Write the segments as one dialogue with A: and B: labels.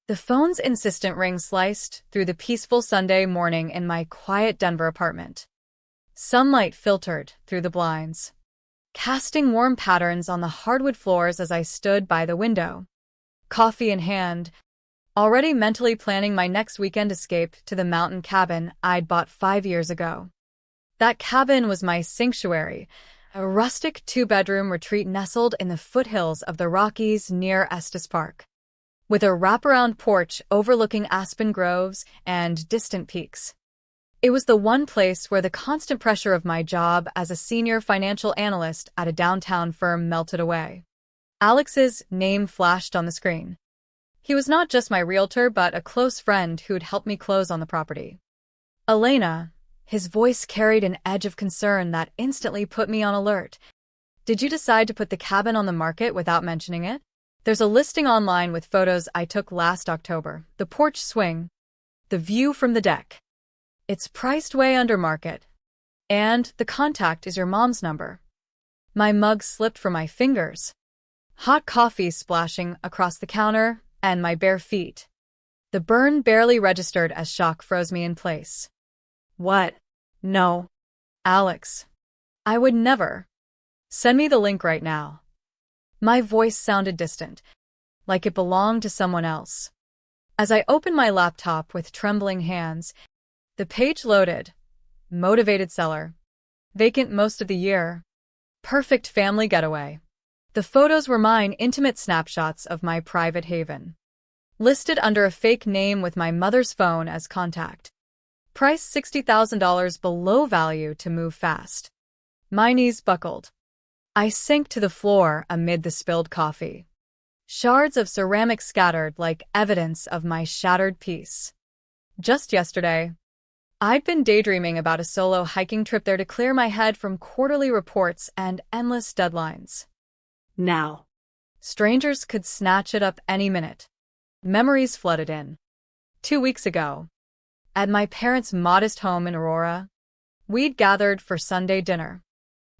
A: The phone's insistent ring sliced through the peaceful Sunday morning in my quiet Denver apartment. Sunlight filtered through the blinds, casting warm patterns on the hardwood floors as I stood by the window, coffee in hand, already mentally planning my next weekend escape to the mountain cabin I'd bought 5 years ago. That cabin was my sanctuary, a rustic two-bedroom retreat nestled in the foothills of the Rockies near Estes Park, with a wraparound porch overlooking aspen groves and distant peaks. It was the one place where the constant pressure of my job as a senior financial analyst at a downtown firm melted away. Alex's name flashed on the screen. He was not just my realtor but a close friend who'd helped me close on the property. Elena, his voice carried an edge of concern that instantly put me on alert. Did you decide to put the cabin on the market without mentioning it? There's a listing online with photos I took last October. The porch swing, the view from the deck. It's priced way under market. And the contact is your mom's number. My mug slipped from my fingers. Hot coffee splashing across the counter and my bare feet. The burn barely registered as shock froze me in place. What? No. Alex. I would never. Send me the link right now. My voice sounded distant, like it belonged to someone else. As I opened my laptop with trembling hands, the page loaded. Motivated seller. Vacant most of the year. Perfect family getaway. The photos were mine, intimate snapshots of my private haven. Listed under a fake name with my mother's phone as contact. Price $60,000 below value to move fast. My knees buckled. I sank to the floor amid the spilled coffee. Shards of ceramic scattered like evidence of my shattered peace. Just yesterday, I'd been daydreaming about a solo hiking trip there to clear my head from quarterly reports and endless deadlines. Now, strangers could snatch it up any minute. Memories flooded in. 2 weeks ago, at my parents' modest home in Aurora, we'd gathered for Sunday dinner.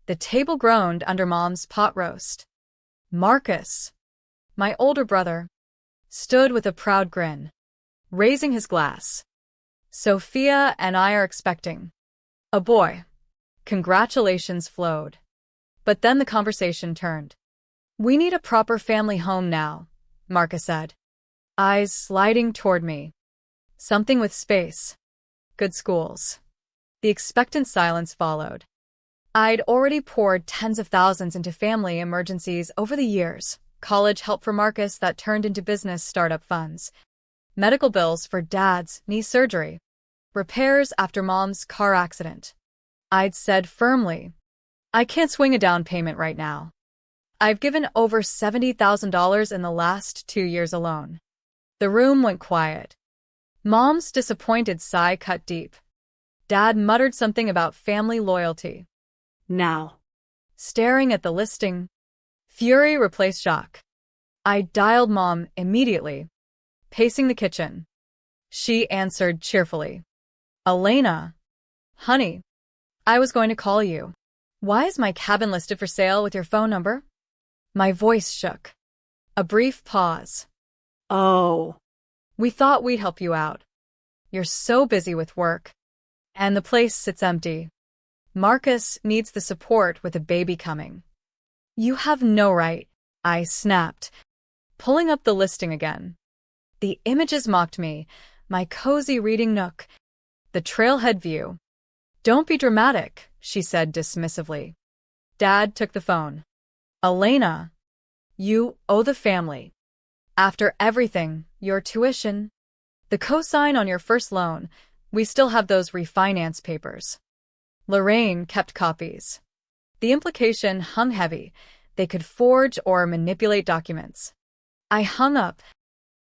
A: The table groaned under Mom's pot roast. Marcus, my older brother, stood with a proud grin, raising his glass. Sophia and I are expecting a boy. Congratulations flowed. But then the conversation turned. We need a proper family home now, Marcus said, eyes sliding toward me. Something with space. Good schools. The expectant silence followed. I'd already poured tens of thousands into family emergencies over the years. College help for Marcus that turned into business startup funds. Medical bills for Dad's knee surgery. Repairs after Mom's car accident. I'd said firmly, I can't swing a down payment right now. I've given over $70,000 in the last 2 years alone. The room went quiet. Mom's disappointed sigh cut deep. Dad muttered something about family loyalty. Now, staring at the listing, fury replaced shock. I dialed Mom immediately, pacing the kitchen. She answered cheerfully. Elena, honey, I was going to call you. Why is my cabin listed for sale with your phone number? My voice shook. A brief pause. Oh, we thought we'd help you out. You're so busy with work, and the place sits empty. Marcus needs the support with a baby coming. You have no right, I snapped, pulling up the listing again. The images mocked me, my cozy reading nook, the trailhead view. Don't be dramatic, she said dismissively. Dad took the phone. Elena, you owe the family. After everything, your tuition, the cosign on your first loan, we still have those refinance papers. Lorraine kept copies. The implication hung heavy. They could forge or manipulate documents. I hung up,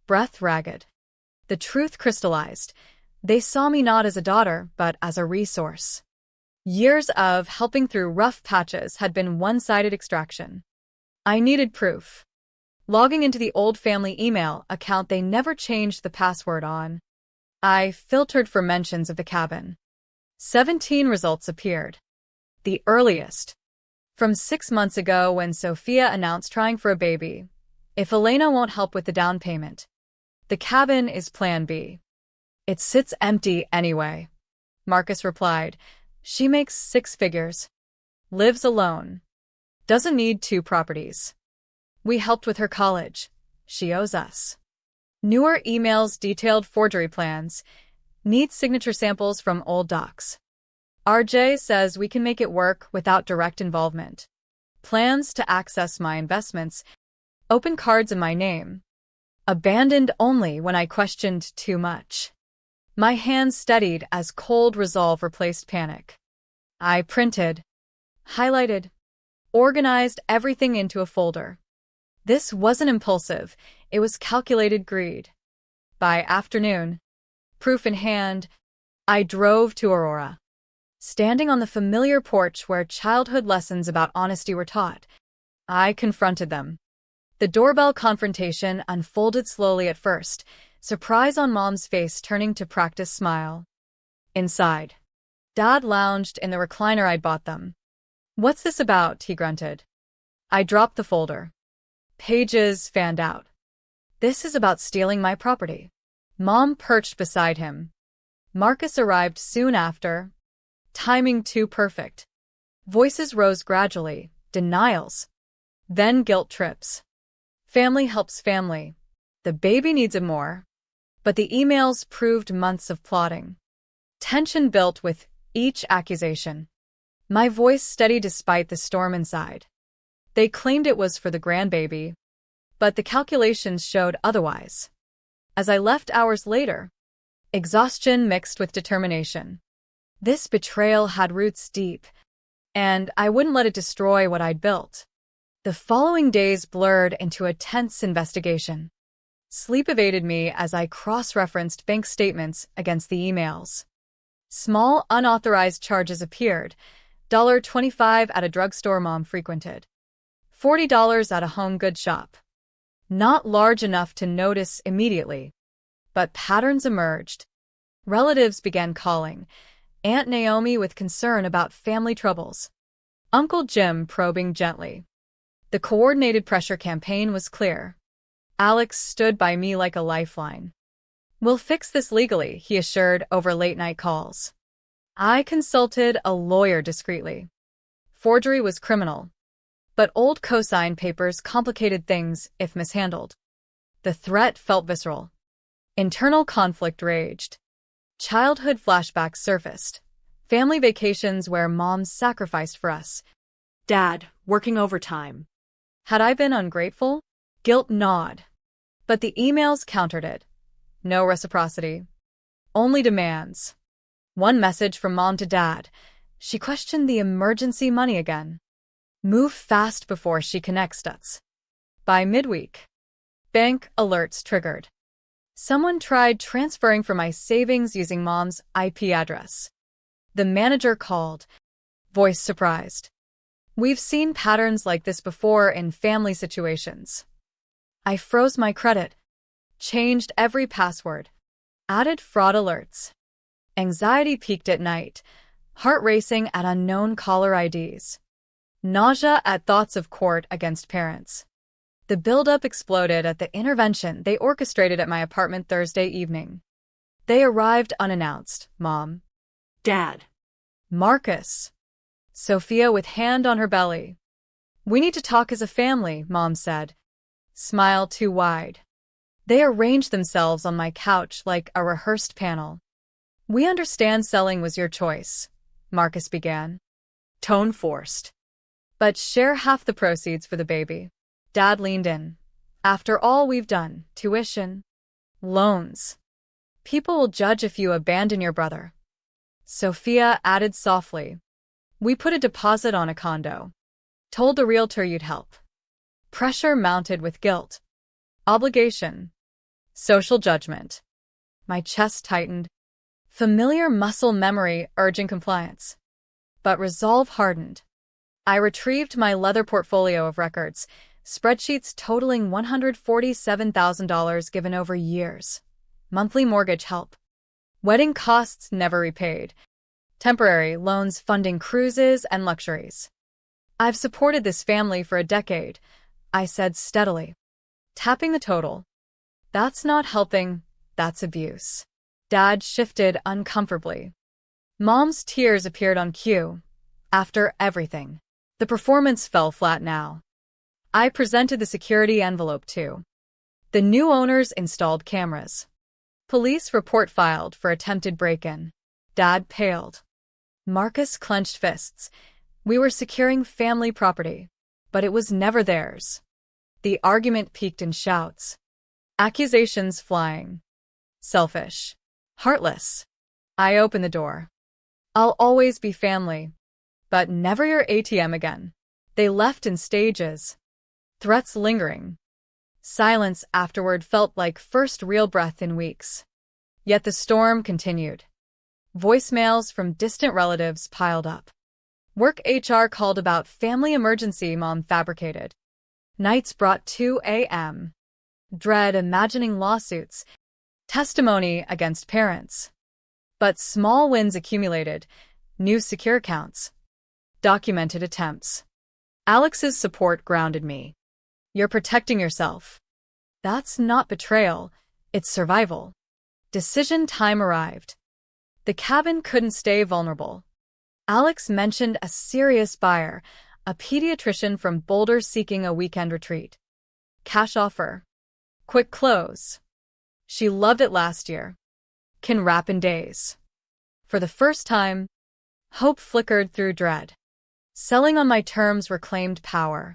A: breath ragged. The truth crystallized. They saw me not as a daughter, but as a resource. Years of helping through rough patches had been one-sided extraction. I needed proof. Logging into the old family email account they never changed the password on, I filtered for mentions of the cabin. 17 results appeared. The earliest, from 6 months ago when Sophia announced trying for a baby. If Elena won't help with the down payment, The cabin is Plan B. It sits empty anyway, Marcus replied. She makes 6 figures. Lives alone. Doesn't need 2 properties. We helped with her college. She owes us. Newer emails detailed forgery plans. Needs signature samples from old docs. RJ says we can make it work without direct involvement. Plans to access my investments. Open cards in my name. Abandoned only when I questioned too much. My hands steadied as cold resolve replaced panic. I printed, highlighted, organized everything into a folder. This wasn't impulsive, it was calculated greed. By afternoon, proof in hand, I drove to Aurora. Standing on the familiar porch where childhood lessons about honesty were taught, I confronted them. The doorbell confrontation unfolded slowly at first, surprise on Mom's face turning to practiced smile. Inside, Dad lounged in the recliner I'd bought them. "What's this about?" he grunted. I dropped the folder. Pages fanned out. "This is about stealing my property." Mom perched beside him. Marcus arrived soon after. Timing too perfect. Voices rose gradually, denials. Then guilt trips. Family helps family. The baby needs it more. But the emails proved months of plotting. Tension built with each accusation. My voice steady despite the storm inside. They claimed it was for the grandbaby, but the calculations showed otherwise. As I left hours later, exhaustion mixed with determination. This betrayal had roots deep, and I wouldn't let it destroy what I'd built. The following days blurred into a tense investigation. Sleep evaded me as I cross-referenced bank statements against the emails. Small, unauthorized charges appeared. $25 at a drugstore Mom frequented. $40 at a home goods shop. Not large enough to notice immediately. But patterns emerged. Relatives began calling. Aunt Naomi with concern about family troubles. Uncle Jim probing gently. The coordinated pressure campaign was clear. Alex stood by me like a lifeline. "We'll fix this legally," he assured over late-night calls. I consulted a lawyer discreetly. Forgery was criminal, but old cosign papers complicated things if mishandled. The threat felt visceral. Internal conflict raged. Childhood flashbacks surfaced. Family vacations where Moms sacrificed for us. Dad, working overtime. Had I been ungrateful? Guilt gnawed. But the emails countered it. No reciprocity. Only demands. One message from Mom to Dad. She questioned the emergency money again. Move fast before she connects dots. By midweek, bank alerts triggered. Someone tried transferring from my savings using Mom's IP address. The manager called. Voice surprised. "We've seen patterns like this before in family situations." I froze my credit. Changed every password. Added fraud alerts. Anxiety peaked at night. Heart racing at unknown caller IDs. Nausea at thoughts of court against parents. The buildup exploded at the intervention they orchestrated at my apartment Thursday evening. They arrived unannounced. Mom. Dad. Marcus. Sophia with hand on her belly. "We need to talk as a family," Mom said. Smile too wide. They arranged themselves on my couch like a rehearsed panel. "We understand selling was your choice," Marcus began. Tone forced. "But share half the proceeds for the baby." Dad leaned in. "After all we've done, tuition, loans. People will judge if you abandon your brother." Sophia added softly. "We put a deposit on a condo. Told the realtor you'd help." Pressure mounted with guilt. Obligation. Social judgment. My chest tightened. Familiar muscle memory urging compliance. But resolve hardened. I retrieved my leather portfolio of records, spreadsheets totaling $147,000 given over years. Monthly mortgage help. Wedding costs never repaid. Temporary loans funding cruises and luxuries. "I've supported this family for a decade," I said steadily. Tapping the total. That's not helping, that's abuse. Dad shifted uncomfortably. Mom's tears appeared on cue. After everything. The performance fell flat now. I presented the security envelope too. The new owners installed cameras. Police report filed for attempted break-in. Dad paled. Marcus clenched fists. We were securing family property, but it was never theirs. The argument peaked in shouts. Accusations flying. Selfish. Heartless. I opened the door. I'll always be family. But never your ATM again. They left in stages. Threats lingering. Silence afterward felt like first real breath in weeks. Yet the storm continued. Voicemails from distant relatives piled up. Work HR called about family emergency Mom fabricated. Nights brought 2 a.m. Dread imagining lawsuits. Testimony against parents. But small wins accumulated. New secure accounts. Documented attempts. Alex's support grounded me. You're protecting yourself. That's not betrayal, it's survival. Decision time arrived. The cabin couldn't stay vulnerable. Alex mentioned a serious buyer, a pediatrician from Boulder seeking a weekend retreat. Cash offer. Quick close. She loved it last year. Can wrap in days. For the first time, hope flickered through dread. Selling on my terms reclaimed power.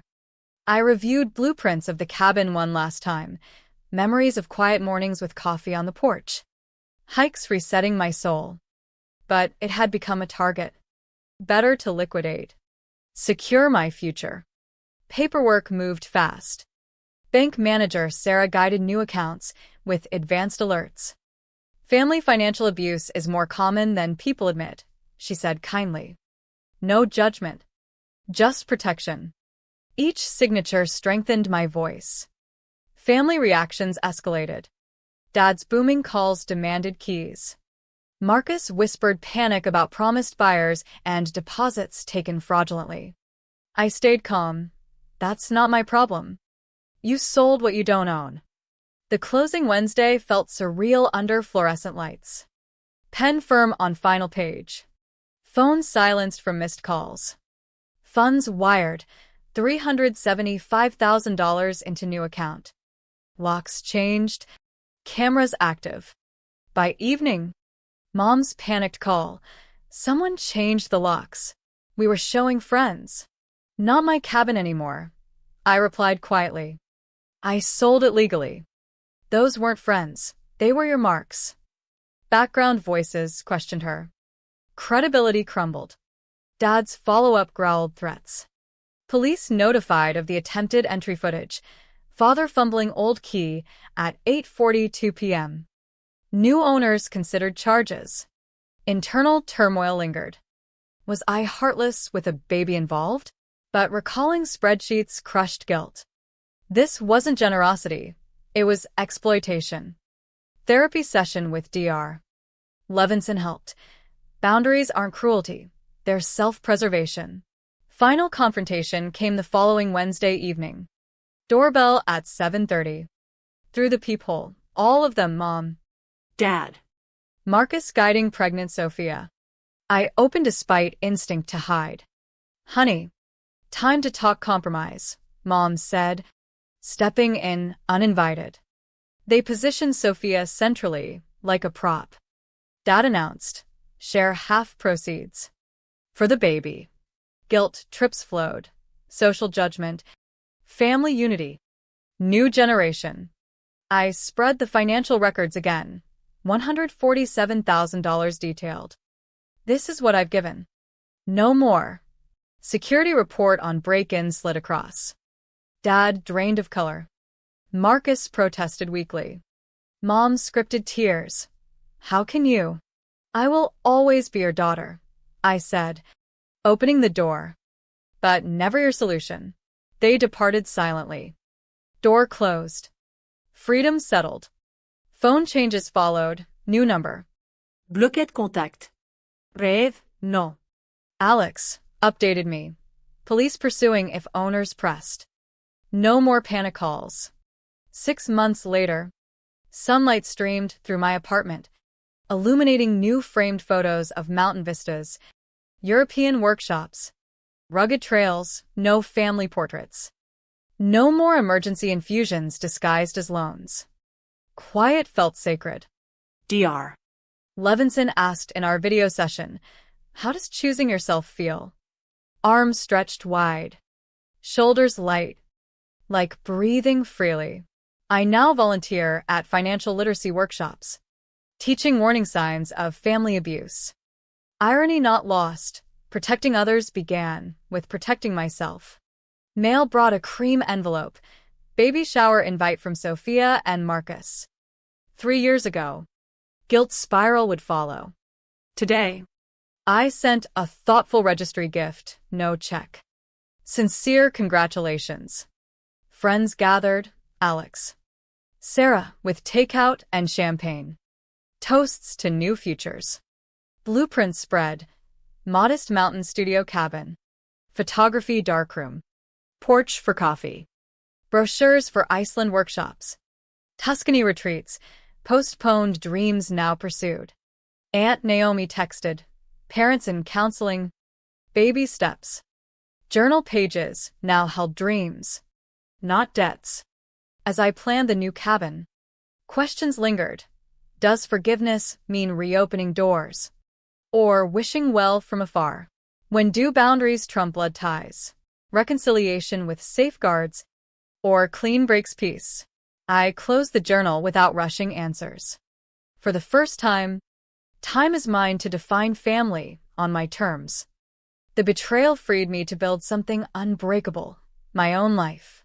A: I reviewed blueprints of the cabin one last time, memories of quiet mornings with coffee on the porch. Hikes resetting my soul. But it had become a target. Better to liquidate. Secure my future. Paperwork moved fast. Bank manager Sarah guided new accounts with advanced alerts. Family financial abuse is more common than people admit, she said kindly. No judgment. Just protection. Each signature strengthened my voice. Family reactions escalated. Dad's booming calls demanded keys. Marcus whispered panic about promised buyers and deposits taken fraudulently. I stayed calm. That's not my problem. You sold what you don't own. The closing Wednesday felt surreal under fluorescent lights. Pen firm on final page. Phone silenced from missed calls. Funds wired, $375,000 into new account. Locks changed, cameras active. By evening, Mom's panicked call. Someone changed the locks. We were showing friends. Not my cabin anymore. I replied quietly. I sold it legally. Those weren't friends. They were your marks. Background voices questioned her. Credibility crumbled. Dad's follow-up growled threats. Police notified of the attempted entry footage. Father fumbling old key at 8:42 p.m. New owners considered charges. Internal turmoil lingered. Was I heartless with a baby involved? But recalling spreadsheets crushed guilt. This wasn't generosity. It was exploitation. Therapy session with Dr. Levinson helped. Boundaries aren't cruelty. They're self-preservation. Final confrontation came the following Wednesday evening. Doorbell at 7:30. Through the peephole. All of them, Mom.
B: Dad.
A: Marcus guiding pregnant Sophia. I opened despite instinct to hide. Honey. Time to talk compromise, Mom said, stepping in uninvited. They positioned Sophia centrally, like a prop. Dad announced, share half proceeds. For the baby. Guilt trips flowed. Social judgment. Family unity. New generation. I spread the financial records again. $147,000 detailed. This is what I've given. No more. Security report on break-in slid across. Dad drained of color. Marcus protested weakly. Mom scripted tears. How can you? I will always be your daughter, I said, opening the door. But never your solution. They departed silently. Door closed. Freedom settled. Phone changes followed. New number.
B: Bloquette contact.
A: Rêve, no. Alex updated me. Police pursuing if owners pressed. No more panic calls. 6 months later, Sunlight streamed through my apartment, illuminating new framed photos of mountain vistas, European workshops, rugged trails, no family portraits. No more emergency infusions disguised as loans. Quiet felt sacred.
B: Dr.
A: Levinson asked in our video session, "How does choosing yourself feel?" Arms stretched wide, shoulders light, like breathing freely. I now volunteer at financial literacy workshops, teaching warning signs of family abuse. Irony not lost, protecting others began with protecting myself. Mail brought a cream envelope, baby shower invite from Sophia and Marcus. 3 years ago, guilt spiral would follow. Today, I sent a thoughtful registry gift, no check. Sincere congratulations. Friends gathered, Alex. Sarah with takeout and champagne. Toasts to new futures. Blueprints spread. Modest mountain studio cabin. Photography darkroom. Porch for coffee. Brochures for Iceland workshops. Tuscany retreats. Postponed dreams now pursued. Aunt Naomi texted. Parents in counseling. Baby steps. Journal pages now held dreams, not debts. As I planned the new cabin, questions lingered. Does forgiveness mean reopening doors? Or wishing well from afar? When do boundaries trump blood ties? Reconciliation with safeguards? Or clean breaks peace? I closed the journal without rushing answers. For the first time is mine to define family on my terms. The betrayal freed me to build something unbreakable, my own life.